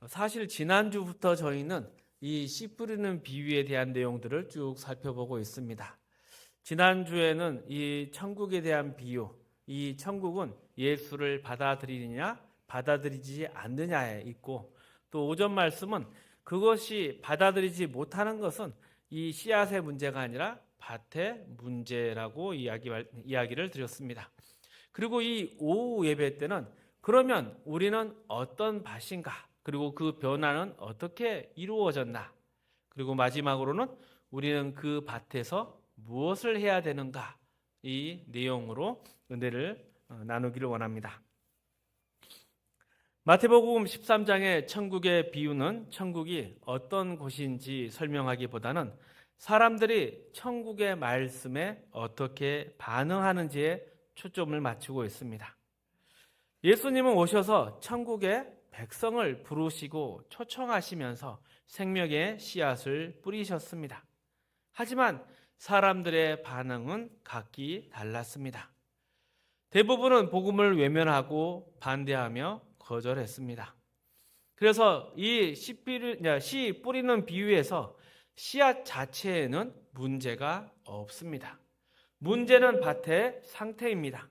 사실 지난주부터 저희는 이 씨 뿌리는 비유에 대한 내용들을 쭉 살펴보고 있습니다. 지난주에는 이 천국에 대한 비유, 이 천국은 예수를 받아들이느냐 받아들이지 않느냐에 있고, 또 오전 말씀은 그것이 받아들이지 못하는 것은 이 씨앗의 문제가 아니라 밭의 문제라고 이야기를 드렸습니다. 그리고 이 오후 예배 때는 그러면 우리는 어떤 밭인가, 그리고 그 변화는 어떻게 이루어졌나, 그리고 마지막으로는 우리는 그 밭에서 무엇을 해야 되는가, 이 내용으로 은혜를 나누기를 원합니다. 마태복음 13장의 천국의 비유는 천국이 어떤 곳인지 설명하기보다는 사람들이 천국의 말씀에 어떻게 반응하는지에 초점을 맞추고 있습니다. 예수님은 오셔서 천국의 백성을 부르시고 초청하시면서 생명의 씨앗을 뿌리셨습니다. 하지만 사람들의 반응은 각기 달랐습니다. 대부분은 복음을 외면하고 반대하며 거절했습니다. 그래서 이 씨 뿌리는 비유에서 씨앗 자체에는 문제가 없습니다. 문제는 밭의 상태입니다.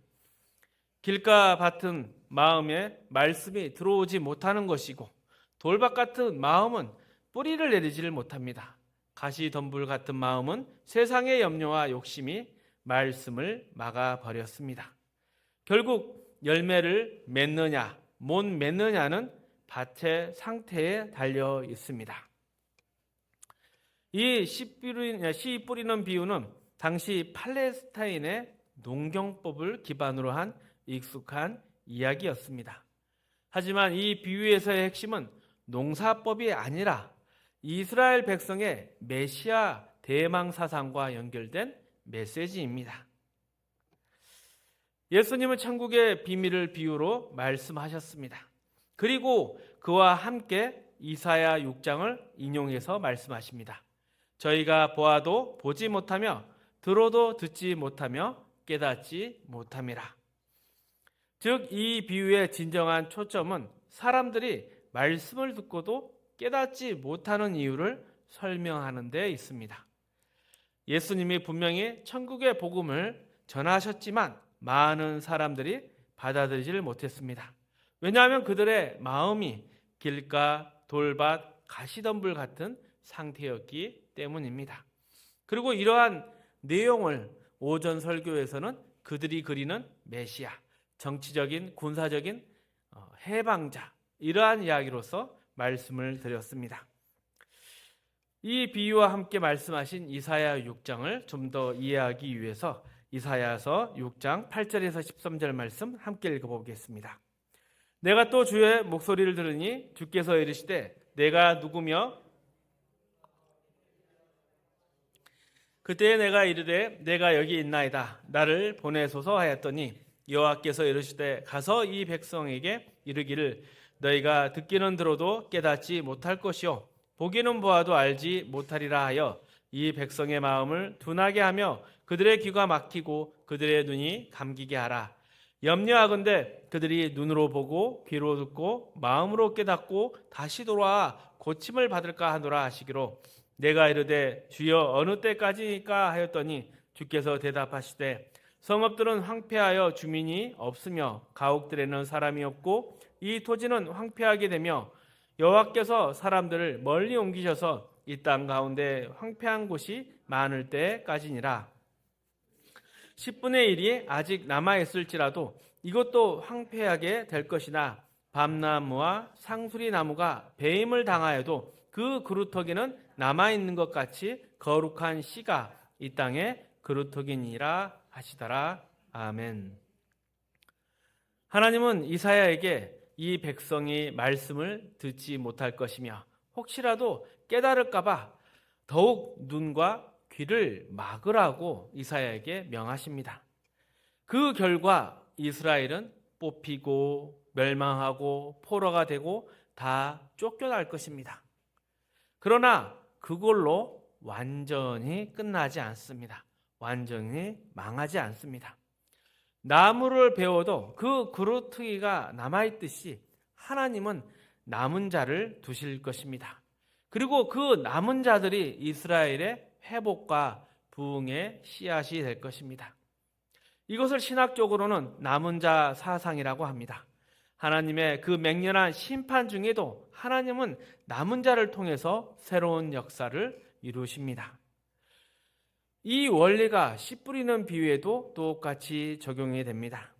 길가 밭은 마음에 말씀이 들어오지 못하는 것이고, 돌밭 같은 마음은 뿌리를 내리지를 못합니다. 가시덤불 같은 마음은 세상의 염려와 욕심이 말씀을 막아버렸습니다. 결국 열매를 맺느냐 못 맺느냐는 밭의 상태에 달려 있습니다. 이 씨 뿌리는 비유는 당시 팔레스타인의 농경법을 기반으로 한 익숙한 이야기였습니다. 하지만 이 비유에서의 핵심은 농사법이 아니라 이스라엘 백성의 메시아 대망 사상과 연결된 메시지입니다. 예수님은 천국의 비밀을 비유로 말씀하셨습니다. 그리고 그와 함께 이사야 6장을 인용해서 말씀하십니다. 저희가 보아도 보지 못하며 들어도 듣지 못하며 깨닫지 못함이라. 즉, 이 비유의 진정한 초점은 사람들이 말씀을 듣고도 깨닫지 못하는 이유를 설명하는 데 있습니다. 예수님이 분명히 천국의 복음을 전하셨지만 많은 사람들이 받아들이지를 못했습니다. 왜냐하면 그들의 마음이 길가, 돌밭, 가시덤불 같은 상태였기 때문입니다. 그리고 이러한 내용을 오전 설교에서는 그들이 그리는 메시아, 정치적인, 군사적인 해방자, 이러한 이야기로서 말씀을 드렸습니다. 이 비유와 함께 말씀하신 이사야 6장을 좀 더 이해하기 위해서 이사야서 6장 8절에서 13절 말씀 함께 읽어보겠습니다. 내가 또 주의 목소리를 들으니 주께서 이르시되 내가 누구며 그때 내가 이르되 내가 여기 있나이다 나를 보내소서 하였더니 여호와께서 이르시되 가서 이 백성에게 이르기를 너희가 듣기는 들어도 깨닫지 못할 것이요 보기는 보아도 알지 못하리라 하여 이 백성의 마음을 둔하게 하며 그들의 귀가 막히고 그들의 눈이 감기게 하라. 염려하건대 그들이 눈으로 보고 귀로 듣고 마음으로 깨닫고 다시 돌아와 고침을 받을까 하노라 하시기로 내가 이르되 주여 어느 때까지니까 하였더니 주께서 대답하시되 성읍들은 황폐하여 주민이 없으며 가옥들에는 사람이 없고 이 토지는 황폐하게 되며 여호와께서 사람들을 멀리 옮기셔서 이 땅 가운데 황폐한 곳이 많을 때까지니라. 10분의 1이 아직 남아있을지라도 이것도 황폐하게 될 것이나 밤나무와 상수리 나무가 배임을 당하여도 그 그루터기는 남아있는 것 같이 거룩한 씨가 이 땅에 그루터기니라 하시더라. 아멘. 하나님은 이사야에게 이 백성이 말씀을 듣지 못할 것이며 혹시라도 깨달을까 봐 더욱 눈과 귀를 막으라고 이사야에게 명하십니다. 그 결과 이스라엘은 뽑히고 멸망하고 포로가 되고 다 쫓겨날 것입니다. 그러나 그걸로 완전히 끝나지 않습니다. 완전히 망하지 않습니다. 나무를 베어도 그 그루터기가 남아있듯이 하나님은 남은 자를 두실 것입니다. 그리고 그 남은 자들이 이스라엘의 회복과 부흥의 씨앗이 될 것입니다. 이것을 신학적으로는 남은 자 사상이라고 합니다. 하나님의 그 맹렬한 심판 중에도 하나님은 남은 자를 통해서 새로운 역사를 이루십니다. 이 원리가 씨 뿌리는 비유에도 똑같이 적용이 됩니다.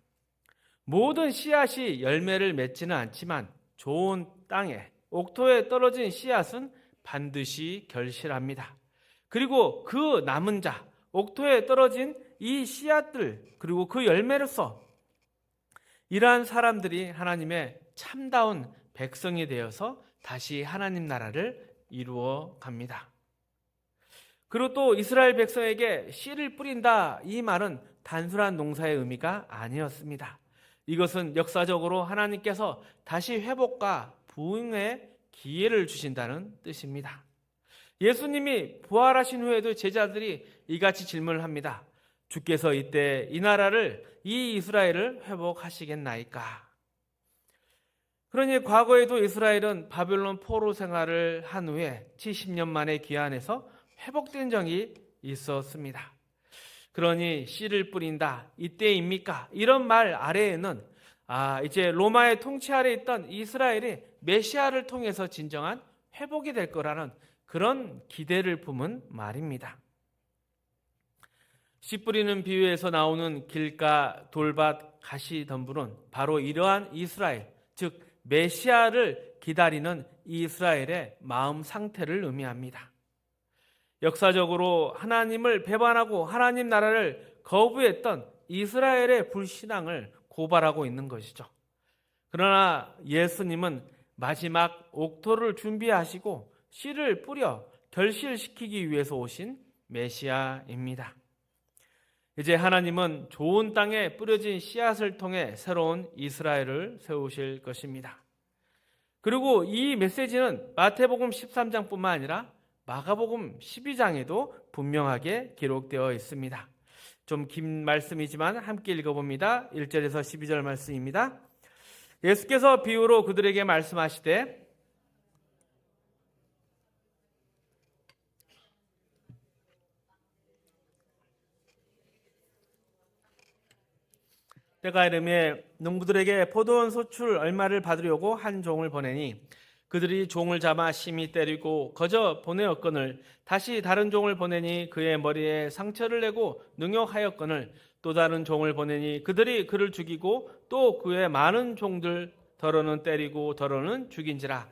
모든 씨앗이 열매를 맺지는 않지만 좋은 땅에, 옥토에 떨어진 씨앗은 반드시 결실합니다. 그리고 그 남은 자, 옥토에 떨어진 이 씨앗들, 그리고 그 열매로서 이러한 사람들이 하나님의 참다운 백성이 되어서 다시 하나님 나라를 이루어 갑니다. 그리고 또 이스라엘 백성에게 씨를 뿌린다, 이 말은 단순한 농사의 의미가 아니었습니다. 이것은 역사적으로 하나님께서 다시 회복과 부흥의 기회를 주신다는 뜻입니다. 예수님이 부활하신 후에도 제자들이 이같이 질문을 합니다. 주께서 이때 이 나라를, 이 이스라엘을 회복하시겠나이까? 그러니 과거에도 이스라엘은 바벨론 포로 생활을 한 후에 70년 만에 귀환해서 회복된 적이 있었습니다. 그러니 씨를 뿌린다, 이때입니까? 이런 말 아래에는 이제 로마의 통치 아래 있던 이스라엘이 메시아를 통해서 진정한 회복이 될 거라는 그런 기대를 품은 말입니다. 씨 뿌리는 비유에서 나오는 길가, 돌밭, 가시덤불은 바로 이러한 이스라엘, 즉 메시아를 기다리는 이스라엘의 마음 상태를 의미합니다. 역사적으로 하나님을 배반하고 하나님 나라를 거부했던 이스라엘의 불신앙을 고발하고 있는 것이죠. 그러나 예수님은 마지막 옥토를 준비하시고 씨를 뿌려 결실시키기 위해서 오신 메시아입니다. 이제 하나님은 좋은 땅에 뿌려진 씨앗을 통해 새로운 이스라엘을 세우실 것입니다. 그리고 이 메시지는 마태복음 13장뿐만 아니라 마가복음 12장에도 분명하게 기록되어 있습니다. 좀 긴 말씀이지만 함께 읽어봅니다. 1절에서 12절 말씀입니다. 예수께서 비유로 그들에게 말씀하시되 때가 이르매 농부들에게 포도원 소출 얼마를 받으려고 한 종을 보내니 그들이 종을 잡아 심히 때리고 거저 보내었거늘 다시 다른 종을 보내니 그의 머리에 상처를 내고 능욕하였거늘 또 다른 종을 보내니 그들이 그를 죽이고 또 그의 많은 종들 더러는 때리고 더러는 죽인지라.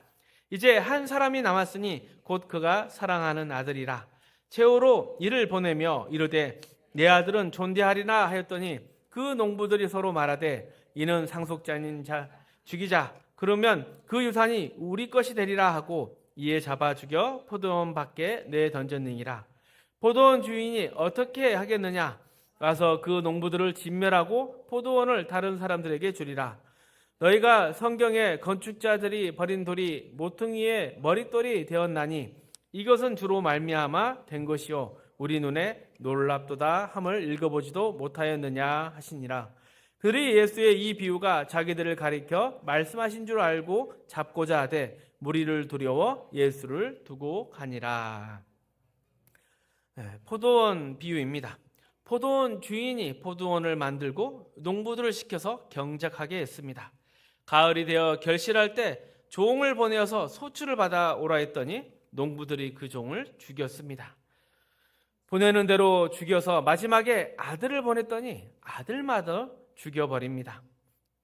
이제 한 사람이 남았으니 곧 그가 사랑하는 아들이라. 최후로 이를 보내며 이르되 내 아들은 존대하리라 하였더니 그 농부들이 서로 말하되 이는 상속자인 자 죽이자. 그러면 그 유산이 우리 것이 되리라 하고 이에 잡아 죽여 포도원 밖에 내던졌느니라. 포도원 주인이 어떻게 하겠느냐? 가서 그 농부들을 진멸하고 포도원을 다른 사람들에게 주리라. 너희가 성경에 건축자들이 버린 돌이 모퉁이의 머릿돌이 되었나니 이것은 주로 말미암아 된 것이요 우리 눈에 놀랍도다 함을 읽어보지도 못하였느냐 하시니라. 그들이 예수의 이 비유가 자기들을 가리켜 말씀하신 줄 알고 잡고자 하되 무리를 두려워 예수를 두고 가니라. 포도원 비유입니다. 포도원 주인이 포도원을 만들고 농부들을 시켜서 경작하게 했습니다. 가을이 되어 결실할 때 종을 보내어서 소출을 받아 오라 했더니 농부들이 그 종을 죽였습니다. 보내는 대로 죽여서 마지막에 아들을 보냈더니 아들마저 죽여버립니다.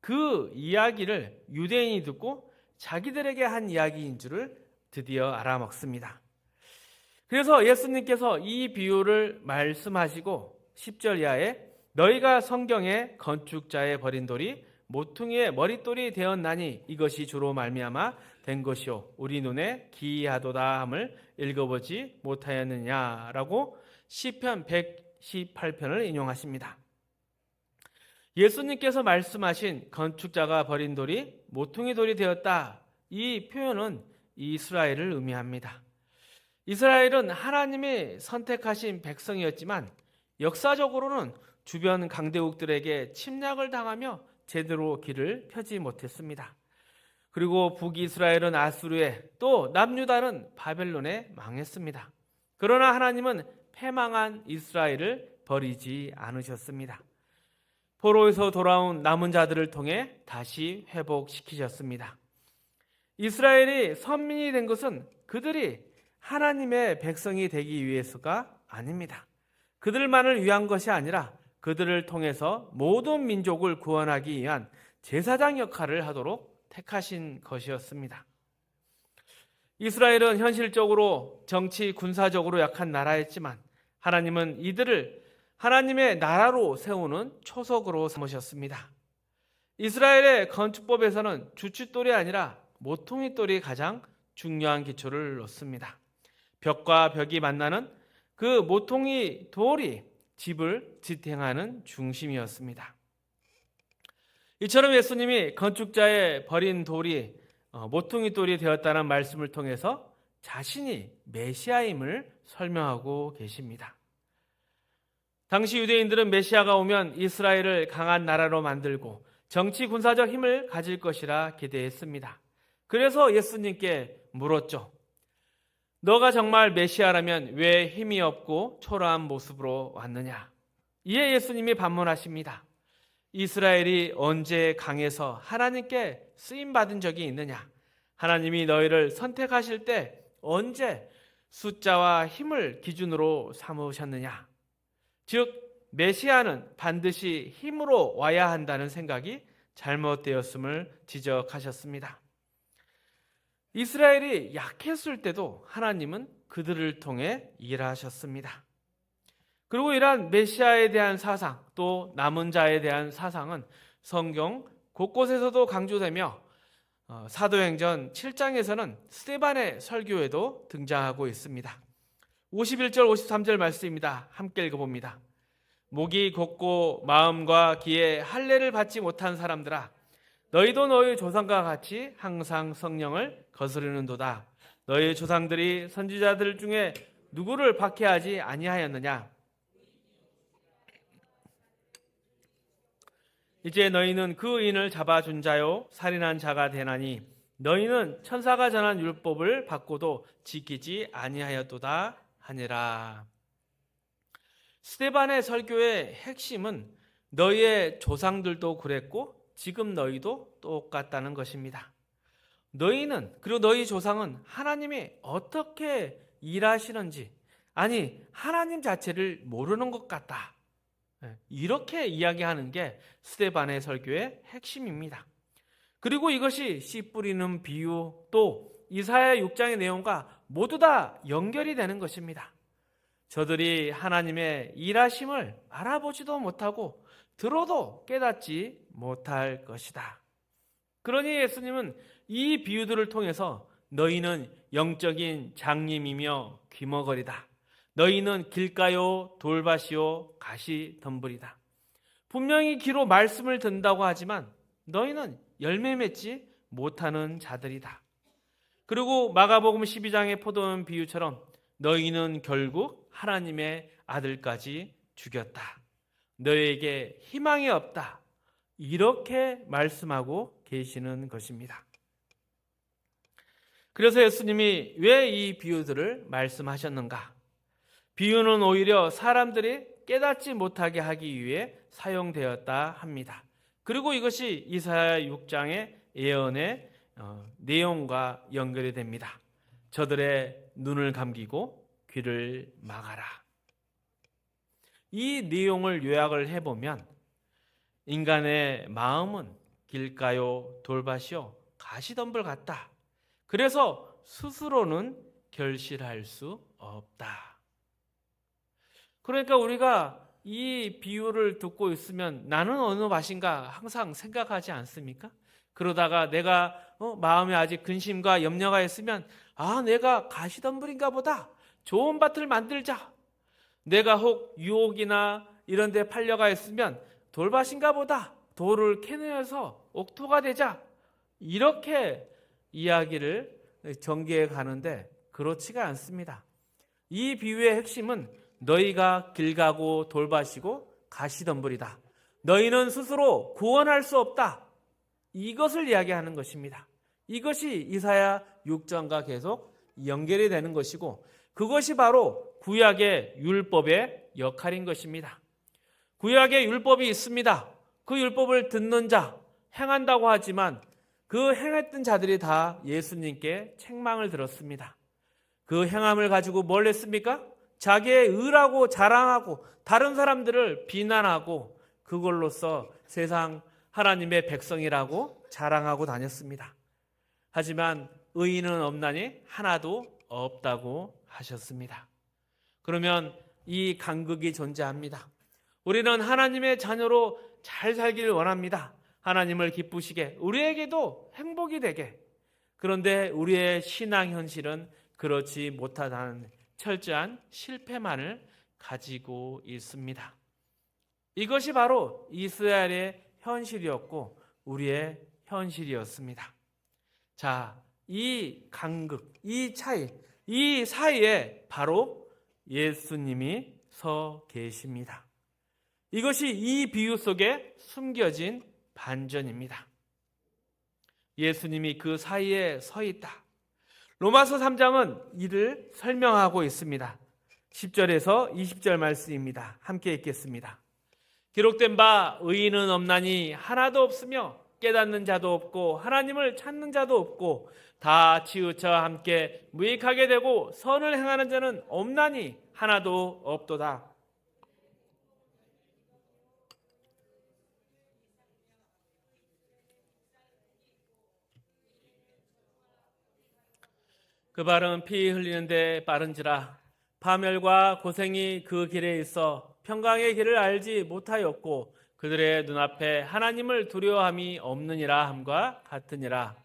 그 이야기를 유대인이 듣고 자기들에게 한 이야기인 줄을 드디어 알아먹습니다. 그래서 예수님께서 이 비유를 말씀하시고 10절 이하에 너희가 성경에 건축자의 버린 돌이 모퉁이의 머릿돌이 되었나니 이것이 주로 말미암아 된 것이요 우리 눈에 기이하도다 함을 읽어보지 못하였느냐라고 시편 118편을 인용하십니다. 예수님께서 말씀하신 건축자가 버린 돌이 모퉁이 돌이 되었다. 이 표현은 이스라엘을 의미합니다. 이스라엘은 하나님이 선택하신 백성이었지만 역사적으로는 주변 강대국들에게 침략을 당하며 제대로 길을 펴지 못했습니다. 그리고 북이스라엘은 아수르에, 또 남유다는 바벨론에 망했습니다. 그러나 하나님은 패망한 이스라엘을 버리지 않으셨습니다. 포로에서 돌아온 남은 자들을 통해 다시 회복시키셨습니다. 이스라엘이 선민이 된 것은 그들이 하나님의 백성이 되기 위해서가 아닙니다. 그들만을 위한 것이 아니라 그들을 통해서 모든 민족을 구원하기 위한 제사장 역할을 하도록 택하신 것이었습니다. 이스라엘은 현실적으로 정치 군사적으로 약한 나라였지만 하나님은 이들을 하나님의 나라로 세우는 초석으로 삼으셨습니다. 이스라엘의 건축법에서는 주춧돌이 아니라 모퉁이돌이 가장 중요한 기초를 놓습니다. 벽과 벽이 만나는 그 모퉁이 돌이 집을 지탱하는 중심이었습니다. 이처럼 예수님이 건축자의 버린 돌이 모퉁이 돌이 되었다는 말씀을 통해서 자신이 메시아임을 설명하고 계십니다. 당시 유대인들은 메시아가 오면 이스라엘을 강한 나라로 만들고 정치 군사적 힘을 가질 것이라 기대했습니다. 그래서 예수님께 물었죠. 너가 정말 메시아라면 왜 힘이 없고 초라한 모습으로 왔느냐? 이에 예수님이 반문하십니다. 이스라엘이 언제 강해서 하나님께 쓰임받은 적이 있느냐? 하나님이 너희를 선택하실 때 언제 숫자와 힘을 기준으로 삼으셨느냐? 즉 메시아는 반드시 힘으로 와야 한다는 생각이 잘못되었음을 지적하셨습니다. 이스라엘이 약했을 때도 하나님은 그들을 통해 일하셨습니다. 그리고 이러한 메시아에 대한 사상, 또 남은 자에 대한 사상은 성경 곳곳에서도 강조되며 사도행전 7장에서는 스데반의 설교에도 등장하고 있습니다. 51절 53절 말씀입니다. 함께 읽어봅니다. 목이 곧고 마음과 귀에 할례를 받지 못한 사람들아, 너희도 너희 조상과 같이 항상 성령을 거스르는도다. 너희 조상들이 선지자들 중에 누구를 박해하지 아니하였느냐? 이제 너희는 그 의인을 잡아준 자요 살인한 자가 되나니 너희는 천사가 전한 율법을 받고도 지키지 아니하였도다 하니라. 스데반의 설교의 핵심은 너희의 조상들도 그랬고 지금 너희도 똑같다는 것입니다. 너희는, 그리고 너희 조상은 하나님이 어떻게 일하시는지, 아니 하나님 자체를 모르는 것 같다, 이렇게 이야기하는 게 스데반의 설교의 핵심입니다. 그리고 이것이 씨 뿌리는 비유, 또 이사야 6장의 내용과 모두 다 연결이 되는 것입니다. 저들이 하나님의 일하심을 알아보지도 못하고 들어도 깨닫지 못할 것이다. 그러니 예수님은 이 비유들을 통해서 너희는 영적인 장님이며 귀머거리다. 너희는 길가요 돌밭이요 가시덤불이다. 분명히 귀로 말씀을 듣는다고 하지만 너희는 열매 맺지 못하는 자들이다. 그리고 마가복음 12장의 포도원 비유처럼 너희는 결국 하나님의 아들까지 죽였다. 너희에게 희망이 없다. 이렇게 말씀하고 계시는 것입니다. 그래서 예수님이 왜 이 비유들을 말씀하셨는가? 비유는 오히려 사람들이 깨닫지 못하게 하기 위해 사용되었다 합니다. 그리고 이것이 이사야 6장의 예언의 내용과 연결이 됩니다. 저들의 눈을 감기고 귀를 막아라. 이 내용을 요약을 해보면 인간의 마음은 길가요 돌밭이요 가시덤불 같다. 그래서 스스로는 결실할 수 없다. 그러니까 우리가 이 비유를 듣고 있으면 나는 어느 밭인가 항상 생각하지 않습니까? 그러다가 내가 마음에 아직 근심과 염려가 있으면 내가 가시덤불인가 보다. 좋은 밭을 만들자. 내가 혹 유혹이나 이런 데 팔려가 있으면 돌밭인가 보다. 돌을 캐내어서 옥토가 되자. 이렇게 이야기를 전개해 가는데 그렇지가 않습니다. 이 비유의 핵심은 너희가 길가고 돌밭이고 가시덤불이다. 너희는 스스로 구원할 수 없다. 이것을 이야기하는 것입니다. 이것이 이사야 6장과 계속 연결이 되는 것이고, 그것이 바로 구약의 율법의 역할인 것입니다. 구약의 율법이 있습니다. 그 율법을 듣는 자, 행한다고 하지만 그 행했던 자들이 다 예수님께 책망을 들었습니다. 그 행함을 가지고 뭘 했습니까? 자기의 의라고 자랑하고 다른 사람들을 비난하고 그걸로써 세상 하나님의 백성이라고 자랑하고 다녔습니다. 하지만 의인은 없나니 하나도 없다고 하셨습니다. 그러면 이 간극이 존재합니다. 우리는 하나님의 자녀로 잘 살기를 원합니다. 하나님을 기쁘시게, 우리에게도 행복이 되게. 그런데 우리의 신앙 현실은 그렇지 못하다는 철저한 실패만을 가지고 있습니다. 이것이 바로 이스라엘의 현실이었고 우리의 현실이었습니다. 자, 이 간극, 이 차이, 이 사이에 바로 예수님이 서 계십니다. 이것이 이 비유 속에 숨겨진 반전입니다. 예수님이 그 사이에 서 있다. 로마서 3장은 이를 설명하고 있습니다. 10절에서 20절 말씀입니다. 함께 읽겠습니다. 기록된 바 의인은 없나니 하나도 없으며 깨닫는 자도 없고 하나님을 찾는 자도 없고 다 치우쳐 함께 무익하게 되고 선을 행하는 자는 없나니 하나도 없도다. 그 발은 피 흘리는데 빠른지라 파멸과 고생이 그 길에 있어 평강의 길을 알지 못하였고 그들의 눈앞에 하나님을 두려워함이 없느니라 함과 같으니라.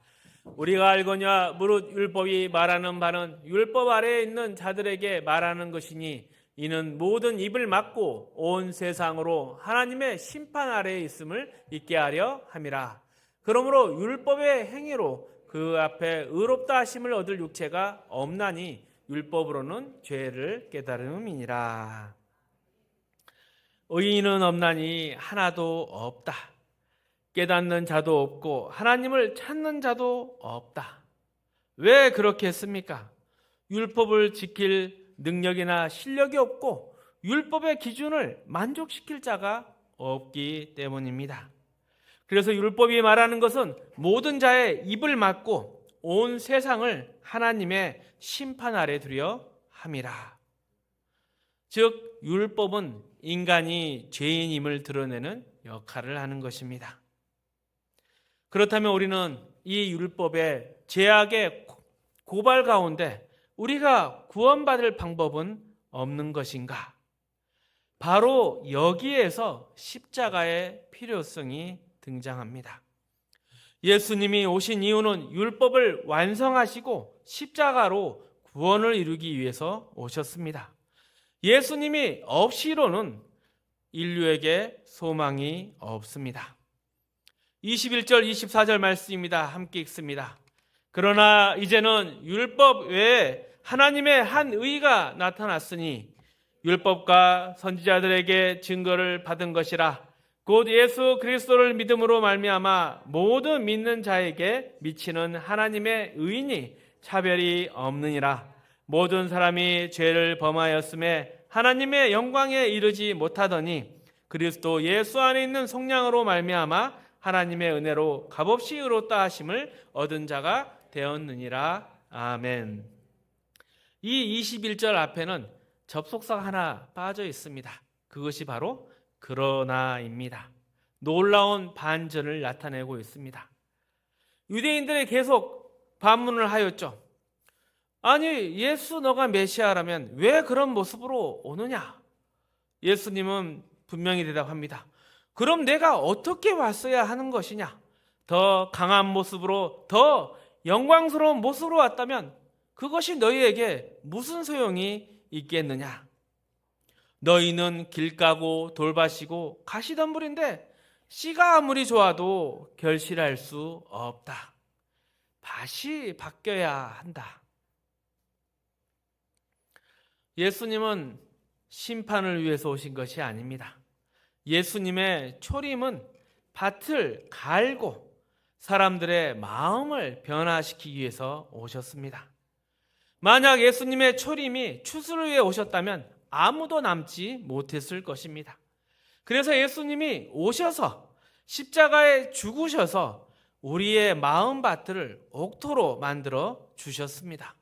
우리가 알거냐 무릇 율법이 말하는 바는 율법 아래에 있는 자들에게 말하는 것이니 이는 모든 입을 막고 온 세상으로 하나님의 심판 아래에 있음을 잊게 하려 함이라. 그러므로 율법의 행위로 그 앞에 의롭다 하심을 얻을 육체가 없나니 율법으로는 죄를 깨달음이니라. 의인은 없나니 하나도 없다. 깨닫는 자도 없고 하나님을 찾는 자도 없다. 왜 그렇게 했습니까? 율법을 지킬 능력이나 실력이 없고 율법의 기준을 만족시킬 자가 없기 때문입니다. 그래서 율법이 말하는 것은 모든 자의 입을 막고 온 세상을 하나님의 심판 아래 두려 함이라. 즉 율법은 인간이 죄인임을 드러내는 역할을 하는 것입니다. 그렇다면 우리는 이 율법의 죄악의 고발 가운데 우리가 구원받을 방법은 없는 것인가? 바로 여기에서 십자가의 필요성이 등장합니다. 예수님이 오신 이유는 율법을 완성하시고 십자가로 구원을 이루기 위해서 오셨습니다. 예수님이 없이로는 인류에게 소망이 없습니다. 21절 24절 말씀입니다. 함께 읽습니다. 그러나 이제는 율법 외에 하나님의 한 의가 나타났으니 율법과 선지자들에게 증거를 받은 것이라. 곧 예수 그리스도를 믿음으로 말미암아 모든 믿는 자에게 미치는 하나님의 의인이 차별이 없느니라. 모든 사람이 죄를 범하였음에 하나님의 영광에 이르지 못하더니 그리스도 예수 안에 있는 속량으로 말미암아 하나님의 은혜로 값없이 의롭다 하심을 얻은 자가 되었느니라. 아멘. 이 21절 앞에는 접속사가 하나 빠져 있습니다. 그것이 바로 그러나입니다. 놀라운 반전을 나타내고 있습니다. 유대인들이 계속 반문을 하였죠. 아니, 예수 너가 메시아라면 왜 그런 모습으로 오느냐? 예수님은 분명히 대답합니다. 그럼 내가 어떻게 왔어야 하는 것이냐? 더 강한 모습으로, 더 영광스러운 모습으로 왔다면 그것이 너희에게 무슨 소용이 있겠느냐? 너희는 길 까고 돌밭이고 가시덤불인데 씨가 아무리 좋아도 결실할 수 없다. 밭이 바뀌어야 한다. 예수님은 심판을 위해서 오신 것이 아닙니다. 예수님의 초림은 밭을 갈고 사람들의 마음을 변화시키기 위해서 오셨습니다. 만약 예수님의 초림이 추수를 위해 오셨다면 아무도 남지 못했을 것입니다. 그래서 예수님이 오셔서 십자가에 죽으셔서 우리의 마음밭을 옥토로 만들어 주셨습니다.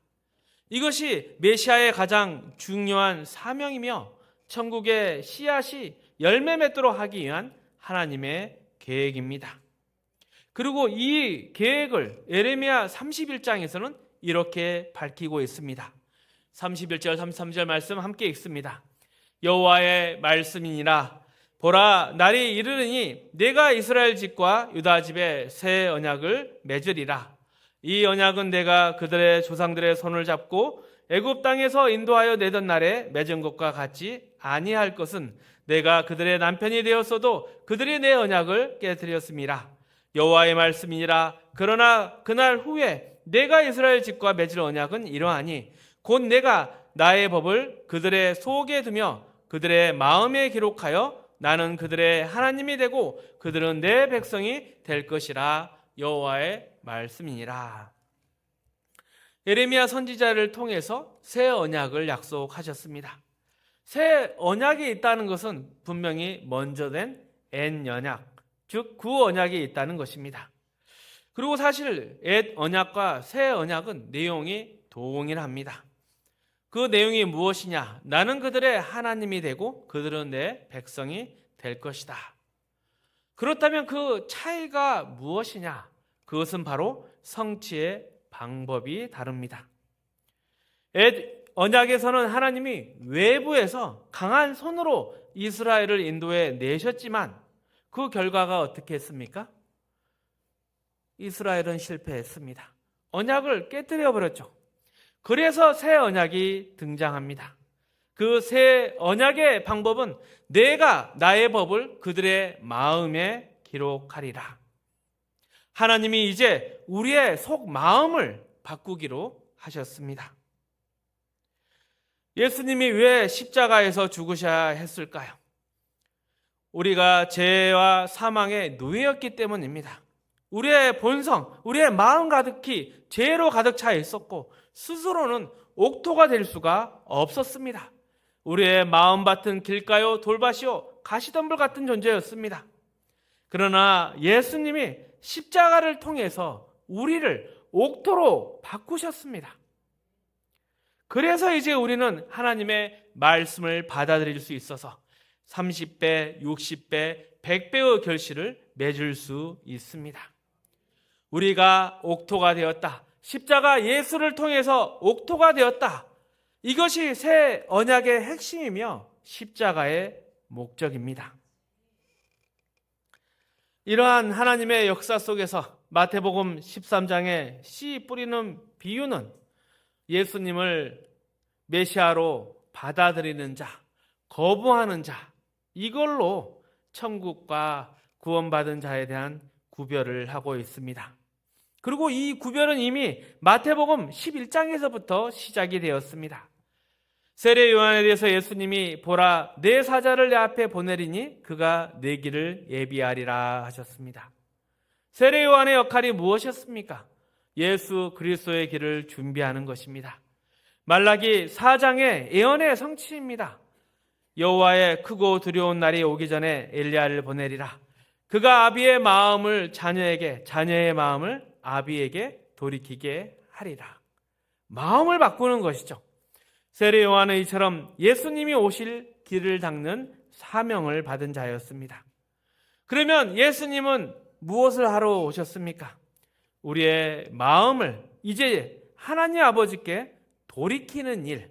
이것이 메시아의 가장 중요한 사명이며 천국의 씨앗이 열매 맺도록 하기 위한 하나님의 계획입니다. 그리고 이 계획을 예레미야 31장에서는 이렇게 밝히고 있습니다. 31절 33절 말씀 함께 읽습니다. 여호와의 말씀이니라. 보라, 날이 이르르니 내가 이스라엘 집과 유다 집에 새 언약을 맺으리라. 이 언약은 내가 그들의 조상들의 손을 잡고 애굽 땅에서 인도하여 내던 날에 맺은 것과 같이 아니할 것은 내가 그들의 남편이 되었어도 그들이 내 언약을 깨뜨렸음이라. 여호와의 말씀이니라. 그러나 그날 후에 내가 이스라엘 집과 맺을 언약은 이러하니 곧 내가 나의 법을 그들의 속에 두며 그들의 마음에 기록하여 나는 그들의 하나님이 되고 그들은 내 백성이 될 것이라. 여호와의 말씀이니라. 예레미야 선지자를 통해서 새 언약을 약속하셨습니다. 새 언약이 있다는 것은 분명히 먼저 된 옛 언약, 즉 구언약이 있다는 것입니다. 그리고 사실 옛 언약과 새 언약은 내용이 동일합니다. 그 내용이 무엇이냐? 나는 그들의 하나님이 되고 그들은 내 백성이 될 것이다. 그렇다면 그 차이가 무엇이냐? 그것은 바로 성취의 방법이 다릅니다. 옛 언약에서는 하나님이 외부에서 강한 손으로 이스라엘을 인도해 내셨지만 그 결과가 어떻게 했습니까? 이스라엘은 실패했습니다. 언약을 깨뜨려 버렸죠. 그래서 새 언약이 등장합니다. 그 새 언약의 방법은 내가 나의 법을 그들의 마음에 기록하리라. 하나님이 이제 우리의 속 마음을 바꾸기로 하셨습니다. 예수님이 왜 십자가에서 죽으셔야 했을까요? 우리가 죄와 사망의 노예였기 때문입니다. 우리의 본성, 우리의 마음 가득히 죄로 가득 차 있었고 스스로는 옥토가 될 수가 없었습니다. 우리의 마음밭은 길가요 돌밭이요 가시덤불 같은 존재였습니다. 그러나 예수님이 십자가를 통해서 우리를 옥토로 바꾸셨습니다. 그래서 이제 우리는 하나님의 말씀을 받아들일 수 있어서 30배, 60배, 100배의 결실을 맺을 수 있습니다. 우리가 옥토가 되었다. 십자가 예수를 통해서 옥토가 되었다. 이것이 새 언약의 핵심이며 십자가의 목적입니다. 이러한 하나님의 역사 속에서 마태복음 13장의 씨 뿌리는 비유는 예수님을 메시아로 받아들이는 자, 거부하는 자, 이걸로 천국과 구원받은 자에 대한 구별을 하고 있습니다. 그리고 이 구별은 이미 마태복음 11장에서부터 시작이 되었습니다. 세례 요한에 대해서 예수님이 보라 내 사자를 내 앞에 보내리니 그가 내 길을 예비하리라 하셨습니다. 세례 요한의 역할이 무엇이었습니까? 예수 그리스도의 길을 준비하는 것입니다. 말라기 4장의 예언의 성취입니다. 여호와의 크고 두려운 날이 오기 전에 엘리야를 보내리라. 그가 아비의 마음을 자녀에게, 자녀의 마음을 아비에게 돌이키게 하리라. 마음을 바꾸는 것이죠. 세례 요한은 이처럼 예수님이 오실 길을 닦는 사명을 받은 자였습니다. 그러면 예수님은 무엇을 하러 오셨습니까? 우리의 마음을 이제 하나님 아버지께 돌이키는 일,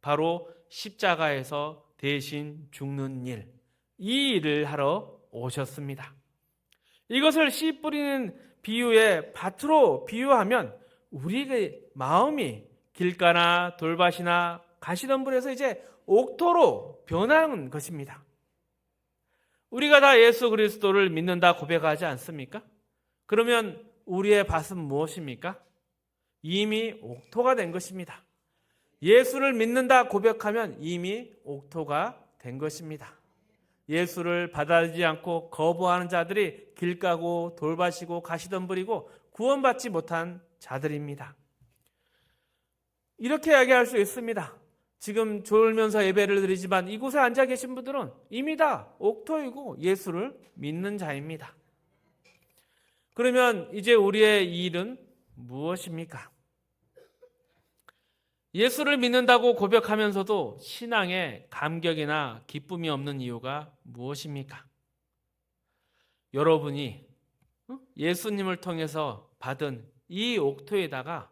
바로 십자가에서 대신 죽는 일, 이 일을 하러 오셨습니다. 이것을 씨 뿌리는 비유의 밭으로 비유하면 우리의 마음이 길가나 돌밭이나 가시덤불에서 이제 옥토로 변하는 것입니다. 우리가 다 예수 그리스도를 믿는다 고백하지 않습니까? 그러면 우리의 밭은 무엇입니까? 이미 옥토가 된 것입니다. 예수를 믿는다 고백하면 이미 옥토가 된 것입니다. 예수를 받아들이지 않고 거부하는 자들이 길 가고 돌바시고 가시덤불이고 구원받지 못한 자들입니다. 이렇게 이야기할 수 있습니다. 지금 졸면서 예배를 드리지만 이곳에 앉아 계신 분들은 이미 다 옥토이고 예수를 믿는 자입니다. 그러면 이제 우리의 일은 무엇입니까? 예수를 믿는다고 고백하면서도 신앙에 감격이나 기쁨이 없는 이유가 무엇입니까? 여러분이 예수님을 통해서 받은 이 옥토에다가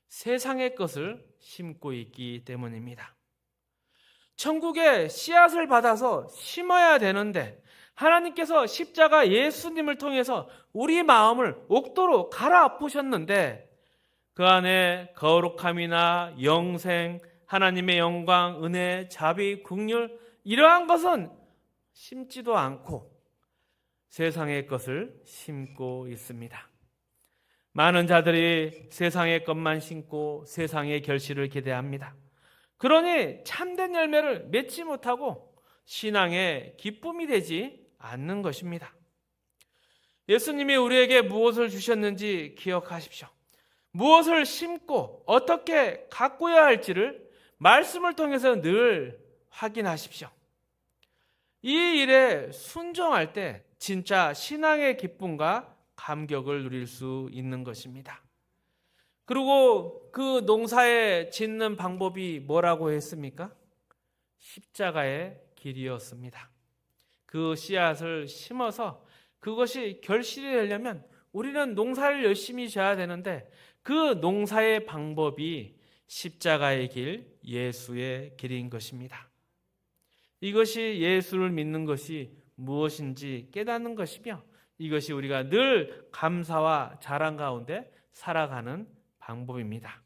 세상의 것을 심고 있기 때문입니다. 천국의 씨앗을 받아서 심어야 되는데 하나님께서 십자가 예수님을 통해서 우리 마음을 옥토로 갈아엎으셨는데 그 안에 거룩함이나 영생, 하나님의 영광, 은혜, 자비, 긍휼 이러한 것은 심지도 않고 세상의 것을 심고 있습니다. 많은 자들이 세상의 것만 심고 세상의 결실을 기대합니다. 그러니 참된 열매를 맺지 못하고 신앙의 기쁨이 되지 않는 것입니다. 예수님이 우리에게 무엇을 주셨는지 기억하십시오. 무엇을 심고 어떻게 가꾸어야 할지를 말씀을 통해서 늘 확인하십시오. 이 일에 순종할 때 진짜 신앙의 기쁨과 감격을 누릴 수 있는 것입니다. 그리고 그 농사에 짓는 방법이 뭐라고 했습니까? 십자가의 길이었습니다. 그 씨앗을 심어서 그것이 결실이 되려면 우리는 농사를 열심히 져야 되는데 그 농사의 방법이 십자가의 길, 예수의 길인 것입니다. 이것이 예수를 믿는 것이 무엇인지 깨닫는 것이며 이것이 우리가 늘 감사와 자랑 가운데 살아가는 방법입니다.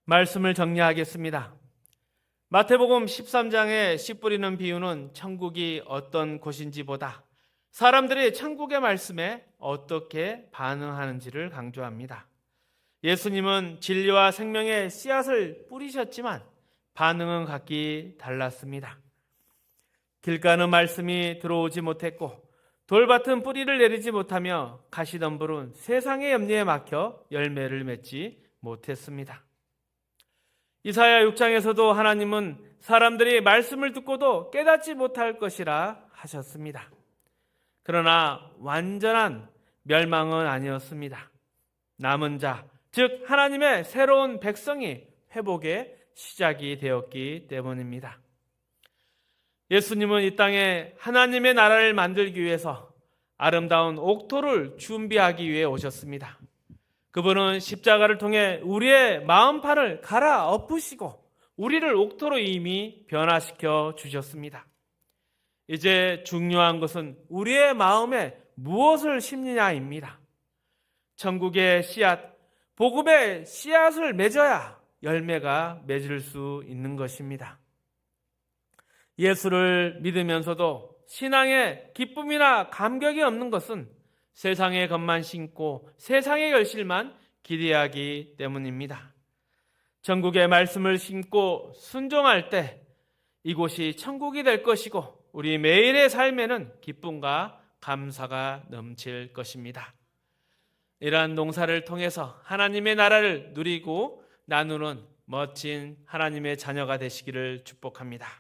말씀을 정리하겠습니다. 마태복음 13장의 씨 뿌리는 비유는 천국이 어떤 곳인지보다 사람들이 천국의 말씀에 어떻게 반응하는지를 강조합니다. 예수님은 진리와 생명의 씨앗을 뿌리셨지만 반응은 각기 달랐습니다. 길가는 말씀이 들어오지 못했고 돌밭은 뿌리를 내리지 못하며 가시덤불은 세상의 염려에 막혀 열매를 맺지 못했습니다. 이사야 6장에서도 하나님은 사람들이 말씀을 듣고도 깨닫지 못할 것이라 하셨습니다. 그러나 완전한 멸망은 아니었습니다. 남은 자, 즉 하나님의 새로운 백성이 회복의 시작이 되었기 때문입니다. 예수님은 이 땅에 하나님의 나라를 만들기 위해서 아름다운 옥토를 준비하기 위해 오셨습니다. 그분은 십자가를 통해 우리의 마음판을 갈아엎으시고 우리를 옥토로 이미 변화시켜 주셨습니다. 이제 중요한 것은 우리의 마음에 무엇을 심느냐입니다. 천국의 씨앗, 복음의 씨앗을 맺어야 열매가 맺을 수 있는 것입니다. 예수를 믿으면서도 신앙에 기쁨이나 감격이 없는 것은 세상의 것만 심고 세상의 결실만 기대하기 때문입니다. 천국의 말씀을 심고 순종할 때 이곳이 천국이 될 것이고 우리 매일의 삶에는 기쁨과 감사가 넘칠 것입니다. 이러한 농사를 통해서 하나님의 나라를 누리고 나누는 멋진 하나님의 자녀가 되시기를 축복합니다.